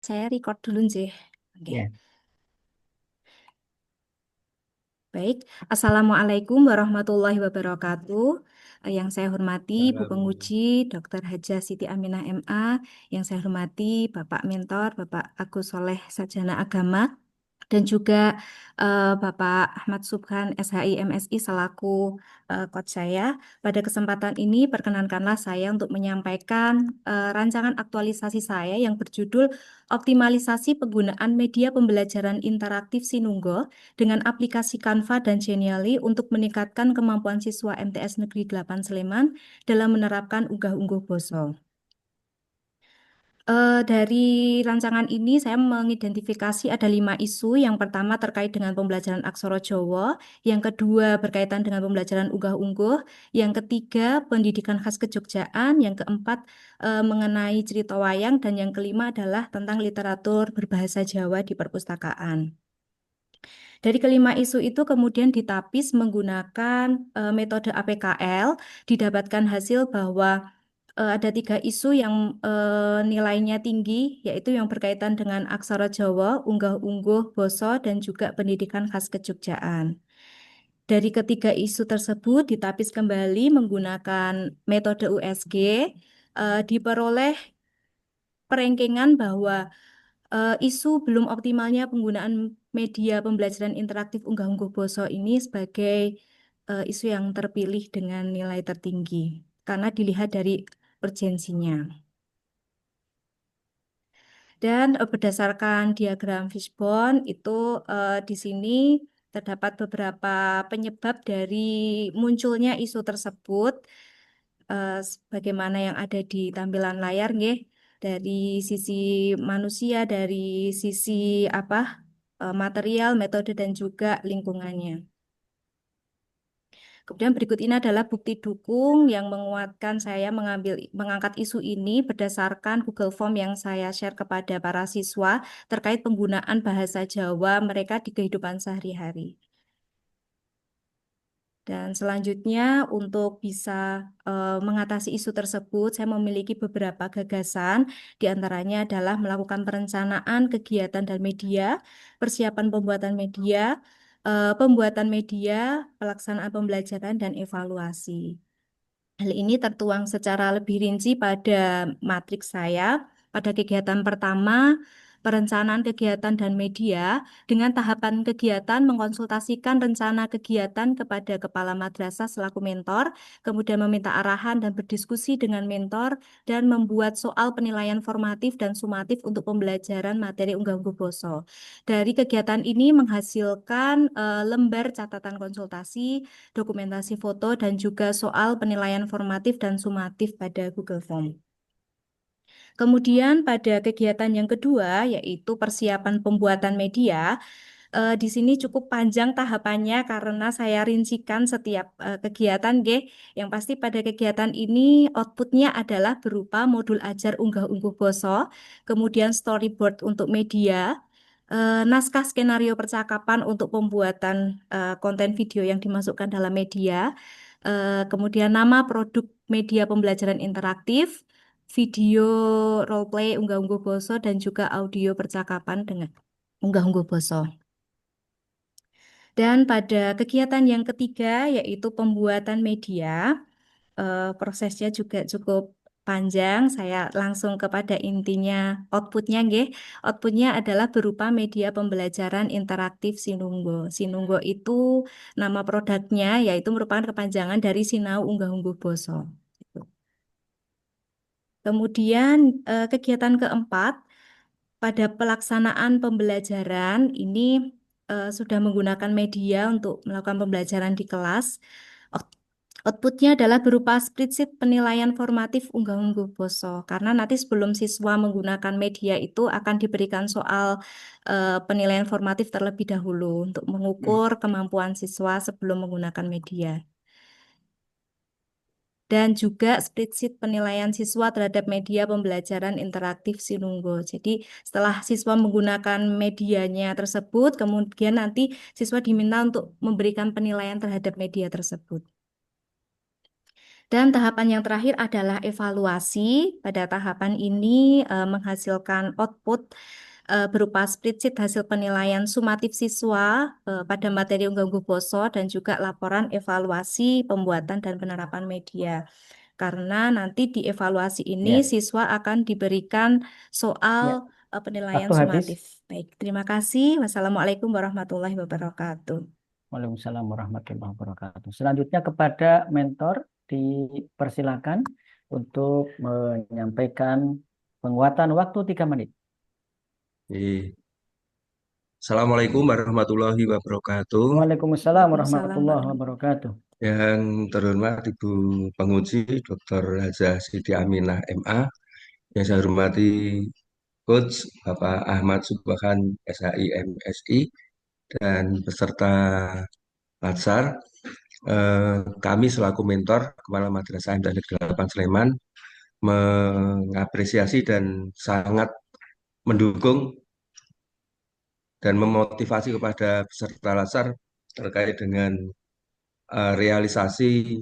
Saya record dulu sih. Oke. Ya, Baik. Assalamualaikum warahmatullahi wabarakatuh. Yang saya hormati Bu salam. Penguji, Dr. Haja Siti Aminah MA. Yang saya hormati Bapak Mentor, Bapak Agus Soleh Sarjana Agama. Dan juga Bapak Ahmad Subhan SHI MSI selaku coach saya. Pada kesempatan ini perkenankanlah saya untuk menyampaikan rancangan aktualisasi saya yang berjudul Optimalisasi Penggunaan Media Pembelajaran Interaktif Sinunggo dengan aplikasi Canva dan Genially untuk meningkatkan kemampuan siswa MTS Negeri 8 Sleman dalam menerapkan unggah-ungguh Boso. Dari rancangan ini saya mengidentifikasi ada 5 isu. Yang pertama terkait dengan pembelajaran aksara Jawa, yang kedua berkaitan dengan pembelajaran unggah-ungguh, yang ketiga pendidikan khas Kejogjaan, yang keempat mengenai cerita wayang, dan yang kelima adalah tentang literatur berbahasa Jawa di perpustakaan. Dari kelima isu itu kemudian ditapis menggunakan metode APKL, didapatkan hasil bahwa ada 3 isu yang nilainya tinggi, yaitu yang berkaitan dengan aksara Jawa, unggah-ungguh, basa, dan juga pendidikan khas Kejogjaan. Dari ketiga isu tersebut ditapis kembali menggunakan metode USG, diperoleh perengkengan bahwa isu belum optimalnya penggunaan media pembelajaran interaktif unggah-ungguh Boso ini sebagai isu yang terpilih dengan nilai tertinggi karena dilihat dari urgensinya. Dan berdasarkan diagram fishbone itu di sini terdapat beberapa penyebab dari munculnya isu tersebut, sebagaimana yang ada di tampilan layar, nggih. Dari sisi manusia, dari sisi apa material, metode, dan juga lingkungannya. Kemudian berikut ini adalah bukti dukung yang menguatkan saya mengangkat isu ini berdasarkan Google Form yang saya share kepada para siswa terkait penggunaan bahasa Jawa mereka di kehidupan sehari-hari. Dan selanjutnya untuk bisa mengatasi isu tersebut, saya memiliki beberapa gagasan. Di antaranya adalah melakukan perencanaan kegiatan dan media, persiapan pembuatan media, pelaksanaan pembelajaran, dan evaluasi. Hal ini tertuang secara lebih rinci pada matriks saya. Pada kegiatan pertama, perencanaan kegiatan dan media, dengan tahapan kegiatan mengkonsultasikan rencana kegiatan kepada kepala madrasah selaku mentor, kemudian meminta arahan dan berdiskusi dengan mentor, dan membuat soal penilaian formatif dan sumatif untuk pembelajaran materi unggah-ungguh Boso. Dari kegiatan ini menghasilkan lembar catatan konsultasi, dokumentasi foto, dan juga soal penilaian formatif dan sumatif pada Google Form. Kemudian pada kegiatan yang kedua, yaitu persiapan pembuatan media, di sini cukup panjang tahapannya karena saya rincikan setiap kegiatan, nggih. Yang pasti pada kegiatan ini outputnya adalah berupa modul ajar unggah-ungguh Boso, kemudian storyboard untuk media, naskah skenario percakapan untuk pembuatan konten video yang dimasukkan dalam media, kemudian nama produk media pembelajaran interaktif, video role play unggah-ungguh Boso, dan juga audio percakapan dengan unggah-ungguh Boso. Dan pada kegiatan yang ketiga, yaitu pembuatan media, prosesnya juga cukup panjang. Saya langsung kepada intinya outputnya, nggih. Outputnya adalah berupa media pembelajaran interaktif Sinunggo. Sinunggo itu nama produknya, yaitu merupakan kepanjangan dari Sinau Unggah-Ungguh Boso. Gitu. Kemudian kegiatan keempat, pada pelaksanaan pembelajaran ini sudah menggunakan media untuk melakukan pembelajaran di kelas. Out- Outputnya adalah berupa spreadsheet penilaian formatif unggah-ungguh Boso. Karena nanti sebelum siswa menggunakan media itu akan diberikan soal penilaian formatif terlebih dahulu untuk mengukur kemampuan siswa sebelum menggunakan media. Dan juga spreadsheet penilaian siswa terhadap media pembelajaran interaktif Sinunggo. Jadi setelah siswa menggunakan medianya tersebut, kemudian nanti siswa diminta untuk memberikan penilaian terhadap media tersebut. Dan tahapan yang terakhir adalah evaluasi. Pada tahapan ini menghasilkan output berupa spreadsheet hasil penilaian sumatif siswa pada materi unggah-ungguh Boso dan juga laporan evaluasi pembuatan dan penerapan media. Karena nanti di evaluasi ini Ya, siswa akan diberikan soal ya. penilaian Waktu habis. sumatif. Baik, terima kasih. Wassalamualaikum warahmatullahi wabarakatuh. Waalaikumsalam warahmatullahi wabarakatuh. Selanjutnya kepada mentor dipersilakan untuk menyampaikan penguatan waktu 3 menit. Iya. Assalamualaikum warahmatullahi wabarakatuh. Waalaikumsalam Waalaikumsalam warahmatullahi warahmatullahi wabarakatuh. Yang terhormat Ibu Penguji Dr. Haja Siti Aminah MA. Yang saya hormati Coach Bapak Ahmad Subhan SHI MSI dan peserta Latsar. Kami selaku mentor Kepala Madrasah Teknik 8 Sleman mengapresiasi dan sangat mendukung dan memotivasi kepada peserta Latsar terkait dengan realisasi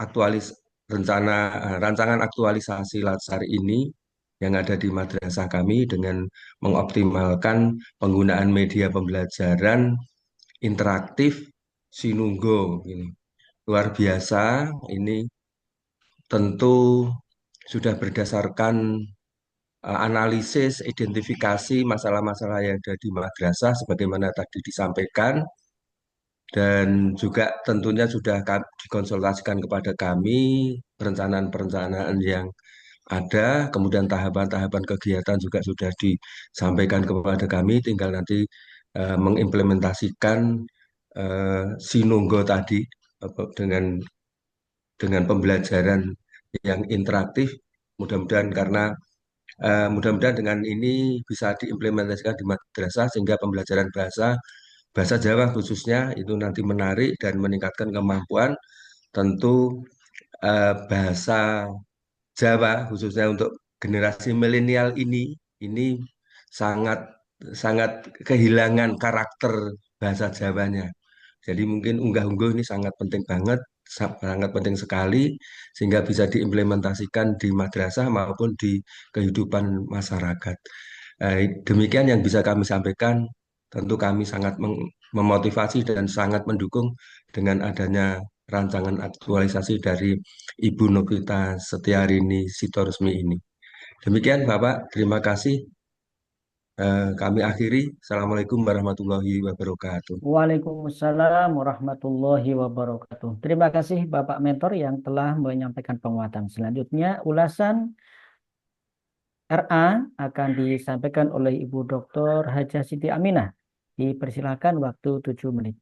aktualis rencana rancangan aktualisasi Latsar ini yang ada di madrasah kami dengan mengoptimalkan penggunaan media pembelajaran interaktif Sinunggo ini. Luar biasa, ini tentu sudah berdasarkan analisis, identifikasi masalah-masalah yang ada di madrasah sebagaimana tadi disampaikan dan juga tentunya sudah dikonsultasikan kepada kami perencanaan-perencanaan yang ada, kemudian tahapan-tahapan kegiatan juga sudah disampaikan kepada kami, tinggal nanti mengimplementasikan Sinunggo tadi dengan pembelajaran yang interaktif. Mudah-mudahan karena mudah-mudahan dengan ini bisa diimplementasikan di madrasah sehingga pembelajaran bahasa bahasa Jawa khususnya itu nanti menarik dan meningkatkan kemampuan. Tentu bahasa Jawa khususnya untuk generasi milenial ini sangat sangat kehilangan karakter bahasa Jawanya. Jadi mungkin unggah-ungguh ini sangat penting banget, sangat penting sekali sehingga bisa diimplementasikan di madrasah maupun di kehidupan masyarakat. Demikian yang bisa kami sampaikan. Tentu kami sangat memotivasi dan sangat mendukung dengan adanya rancangan aktualisasi dari Ibu Novita Setiarini Sitorusmi ini. Demikian Bapak, terima kasih. Kami akhiri. Assalamualaikum warahmatullahi wabarakatuh. Waalaikumsalam warahmatullahi wabarakatuh. Terima kasih Bapak Mentor yang telah menyampaikan penguatan. Selanjutnya ulasan RA akan disampaikan oleh Ibu Dr. Haja Siti Aminah. Dipersilakan waktu 7 menit.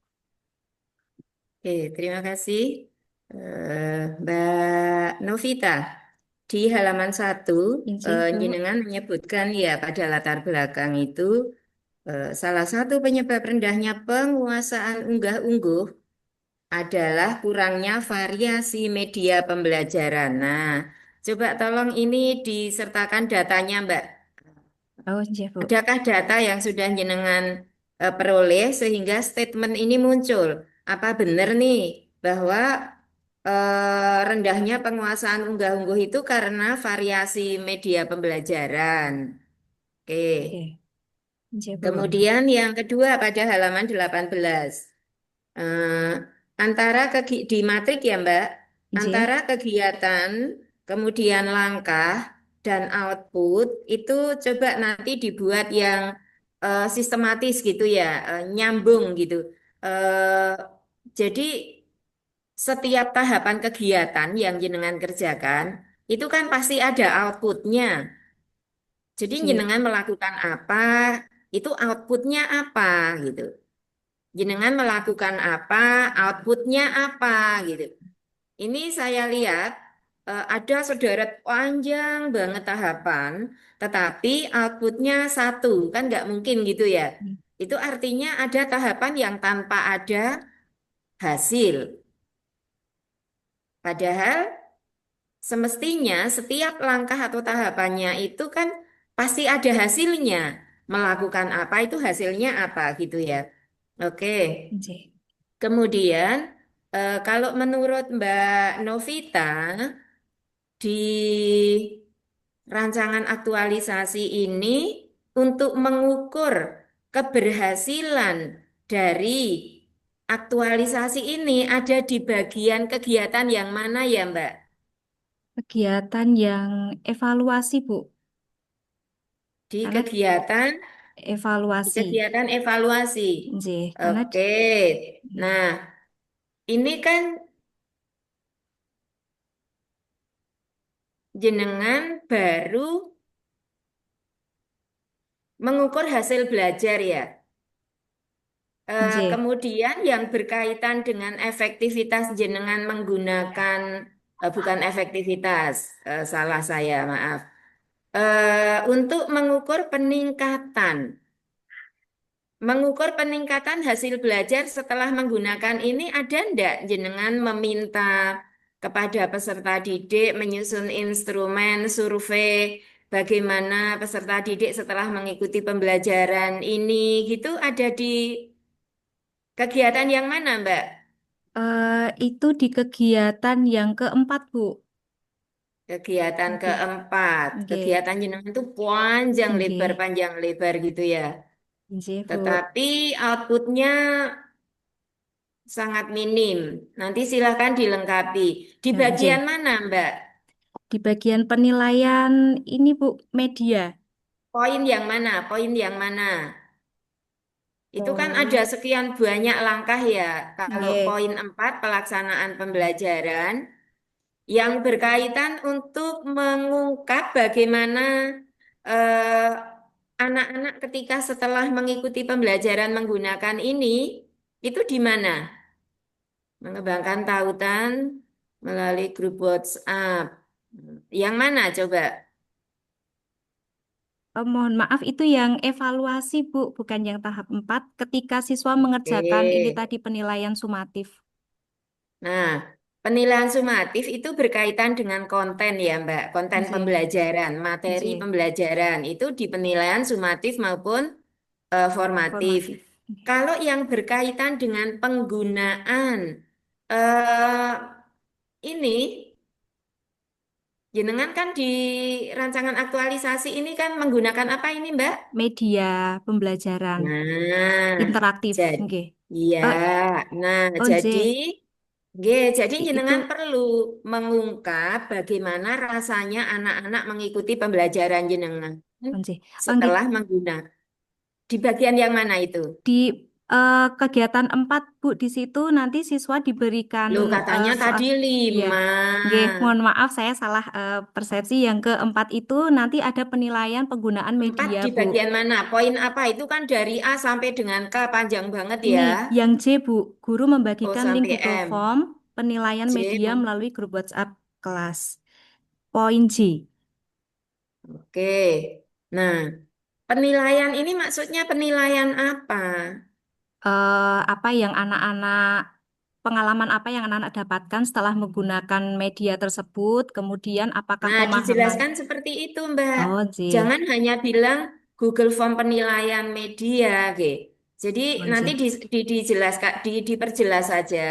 Oke, terima kasih Mbak Novita. Di halaman 1, Izin, Bu. jenengan menyebutkan ya pada latar belakang itu salah satu penyebab rendahnya penguasaan unggah-ungguh adalah kurangnya variasi media pembelajaran. Nah, coba tolong ini disertakan datanya, Mbak. Oh, iya, Bu. Adakah data yang sudah jenengan peroleh sehingga statement ini muncul? Apa benar nih bahwa rendahnya penguasaan unggah-ungguh itu karena variasi media pembelajaran? Oke. Oke, iya, Bu. Kemudian yang kedua pada halaman 18. Eh, di matrik ya Mbak, Izin. antara kegiatan, kemudian langkah, dan output itu coba nanti dibuat yang sistematis gitu ya, nyambung gitu. Eh, jadi setiap tahapan kegiatan yang jenengan kerjakan, itu kan pasti ada outputnya. Jadi Oke, jenengan melakukan apa, itu outputnya apa gitu. Jenengan melakukan apa, outputnya apa gitu. Ini saya lihat ada sederet panjang banget tahapan, tetapi outputnya satu, kan nggak mungkin gitu ya. Itu artinya ada tahapan yang tanpa ada hasil. Padahal semestinya setiap langkah atau tahapannya itu kan pasti ada hasilnya. Melakukan apa itu hasilnya apa gitu ya. Oke. izin. Kemudian Kalau menurut Mbak Novita, di rancangan aktualisasi ini untuk mengukur keberhasilan dari aktualisasi ini ada di bagian kegiatan yang mana ya, Mbak? Kegiatan yang evaluasi, Bu. Di Karena kegiatan di evaluasi. kegiatan evaluasi. Nggih, karena Oke. Nah, ini kan jenengan baru mengukur hasil belajar ya. nggih. Kemudian yang berkaitan dengan efektivitas jenengan menggunakan bukan efektivitas, salah saya, maaf. Untuk mengukur peningkatan hasil belajar setelah menggunakan ini ada ndak jenengan meminta kepada peserta didik menyusun instrumen survei bagaimana peserta didik setelah mengikuti pembelajaran ini gitu ada di kegiatan yang mana, Mbak? Itu di kegiatan yang keempat, Bu. Kegiatan Nggih. keempat. Nggih. Kegiatan jenengan itu panjang lebar, Nggih. panjang lebar gitu ya. Nggih, Bu. Tetapi outputnya sangat minim. Nanti silahkan dilengkapi. Di Ya, bagian nggih. mana, Mbak? Di bagian penilaian ini, Bu, media. Poin yang mana? Poin yang mana? Itu kan ada Poin. sekian banyak langkah ya. Kalau Nggih. poin 4 pelaksanaan pembelajaran yang berkaitan untuk mengungkap bagaimana eh, anak-anak ketika setelah mengikuti pembelajaran menggunakan ini, itu di mana? Mengembangkan tautan melalui grup WhatsApp. Yang mana coba? Mohon maaf, itu yang evaluasi, Bu, bukan yang tahap 4. Ketika siswa mengerjakan ini Oke. tadi penilaian sumatif. Nah, penilaian sumatif itu berkaitan dengan konten ya, Mbak. Konten Nggih. pembelajaran, materi Nggih. pembelajaran itu di penilaian sumatif maupun formatif. Formatif. Kalau yang berkaitan dengan penggunaan eh, ini, jenengan kan di rancangan aktualisasi ini kan menggunakan apa ini, Mbak? Media pembelajaran Nah, interaktif. jadi Nggih. iya. Eh, Nah, oh, jadi nggih. jadi Itu, jenengan perlu mengungkap bagaimana rasanya anak-anak mengikuti pembelajaran jenengan nggih. Nggih. setelah menggunakan. Di bagian yang mana itu? Di kegiatan 4, Bu, di situ nanti siswa diberikan Loh, katanya soal, tadi ya, 5. nggih, mohon maaf saya salah persepsi. Yang keempat itu nanti ada penilaian penggunaan 4 media, di Bu. bagian mana? Poin apa? Itu kan dari A sampai dengan K panjang banget Ini ya. yang J, Bu, guru Oh, membagikan link sampai Google M. Form penilaian J. media melalui grup WhatsApp kelas. Poin J, Oke. Nah, penilaian ini maksudnya penilaian apa? apa yang anak-anak pengalaman apa yang anak-anak dapatkan setelah menggunakan media tersebut, kemudian apakah Nah, pemahaman. dijelaskan seperti itu, Mbak. Oh, J. Jangan hanya bilang Google Form penilaian media, gitu. Jadi Oh, nanti J. dijelaskan, diperjelas saja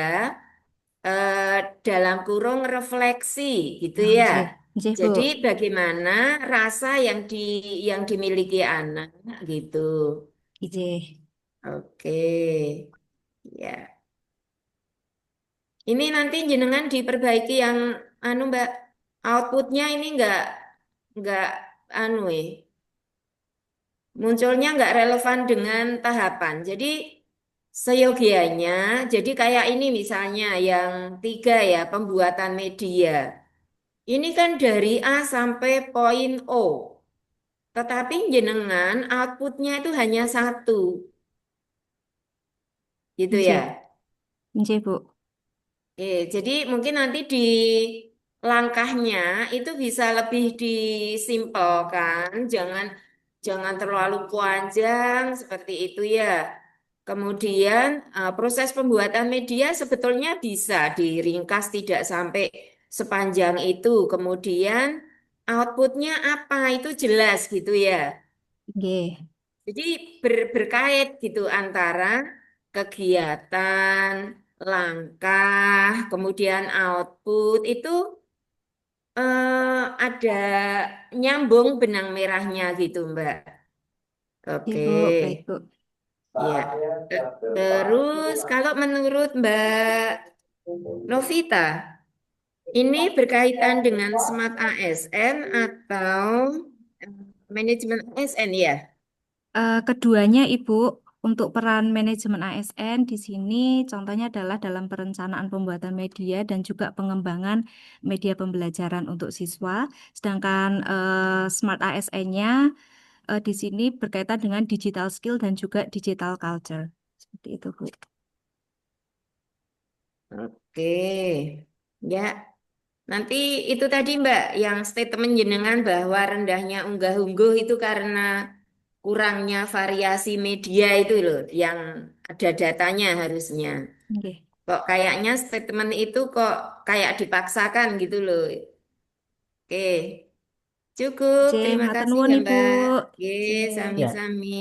dalam kurung refleksi, gitu Oh, ya. J. J, Jadi Bu. bagaimana rasa yang dimiliki anak, gitu. J. Oke, ya. Ini nanti jenengan diperbaiki yang anu, Mbak. Outputnya ini nggak anu munculnya nggak relevan dengan tahapan. Jadi seyogianya, jadi kayak ini misalnya yang 3 ya, pembuatan media. Ini kan dari A sampai poin O, tetapi jenengan outputnya itu hanya satu, gitu ya. J. J, Bu. Jadi mungkin nanti di langkahnya itu bisa lebih disimpelkan, jangan jangan terlalu panjang seperti itu ya. Kemudian proses pembuatan media sebetulnya bisa diringkas tidak sampai sepanjang itu. Kemudian outputnya apa itu jelas gitu ya. G. Jadi berkait gitu antara kegiatan. langkah, kemudian output itu ada nyambung benang merahnya gitu, Mbak. Oke, Oke, Bu. Baik, Bu. ya. Terus kalau menurut Mbak Novita, ini berkaitan dengan Smart ASN atau eh, manajemen ASN ya? Keduanya, Ibu, untuk peran manajemen ASN di sini contohnya adalah dalam perencanaan pembuatan media dan juga pengembangan media pembelajaran untuk siswa. Sedangkan Smart ASN-nya di sini berkaitan dengan digital skill dan juga digital culture. Seperti itu, Bu. Oke, ya. Nanti itu tadi Mbak, yang statement jenengan bahwa rendahnya unggah-ungguh itu karena kurangnya variasi media itu loh, yang ada datanya harusnya. Oke. Kok kayaknya statement itu kok kayak dipaksakan gitu loh. Oke, cukup. Oke, Terima matur kasih nuwun, ya Ibu. Mbak. Oke, Oke. Ya, sami-sami.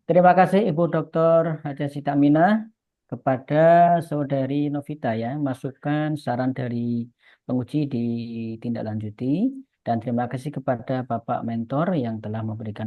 terima kasih Ibu Dr. Haja Sitamina kepada Saudari Novita ya, masukan saran dari penguji ditindaklanjuti dan terima kasih kepada Bapak Mentor yang telah memberikan